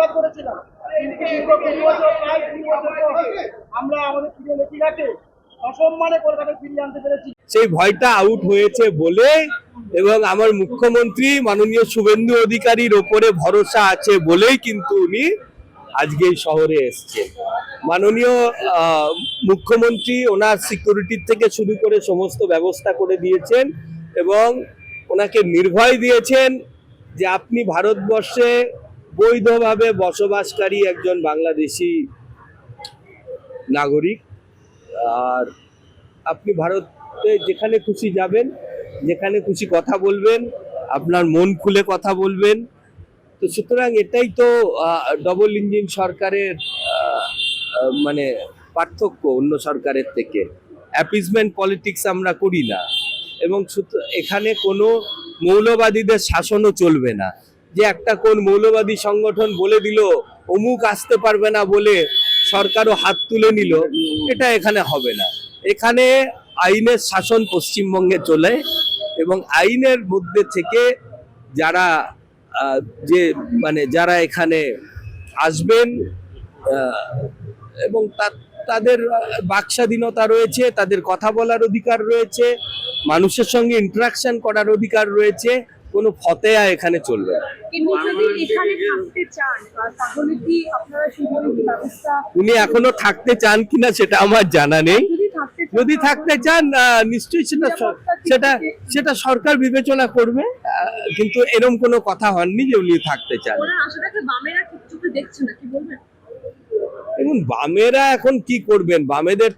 প্রতিবাদ করেছিলাম, কিন্তু দীর্ঘ 2 বছর, প্রায় 2 বছর পর আমরা আমাদের প্রিয় লেখিকাকে অসম্মানে কলকাতায় ফিরিয়ে আনতে পেরেছি। সেই ভয়টা আউট হয়েছে বলে এবং আমার মুখ্যমন্ত্রী মাননীয় শুভেন্দু অধিকারীর ওপরে ভরসা আছে বলেই কিন্তু উনি আজকে এই শহরে এসছেন। মাননীয় মুখ্যমন্ত্রী ওনার সিকিউরিটির থেকে শুরু করে সমস্ত ব্যবস্থা করে দিয়েছেন এবং ওনাকে নির্ভয় দিয়েছেন যে আপনি ভারতবর্ষে বৈধভাবে বসবাসকারী একজন বাংলাদেশি নাগরিক, আর আপনি ভারতে যেখানে খুশি যাবেন, যেখানে খুশি কথা বলবেন, আপনার মন খুলে কথা বলবেন। তো সুতরাং এটাই তো ডবল ইঞ্জিন সরকারের মানে পার্থক্য অন্য সরকারের থেকে। অ্যাপিজমেন্ট পলিটিক্স আমরা করি না এবং এখানে কোনো মৌলবাদীদের শাসনও চলবে না, যে একটা কোন মৌলবাদী সংগঠন বলে দিল অমুক আসতে পারবে না বলে সরকারও হাত তুলে নিল, এটা এখানে হবে না। এখানে আইনের শাসন পশ্চিমবঙ্গে চলে এবং আইনের মধ্যে থেকে যারা যারা এখানে আসবেন এবং তাদের বাকস্বাধীনতা রয়েছে, তাদের কথা বলার অধিকার রয়েছে, মানুষের সঙ্গে ইন্টারাকশন করার অধিকার রয়েছে, কোনো ফতেয়া এখানে চলবে না। উনি এখনো থাকতে চান কিনা সেটা আমার জানা নেই। যদি থাকতে চান নিশ্চয়ই সেটা সরকার বিবেচনা করবে, কিন্তু এরকম কোনো কথা হয়নি যে উনি থাকতে চান। দেখুন, বামেরা এখন কি করবেন, বামেদের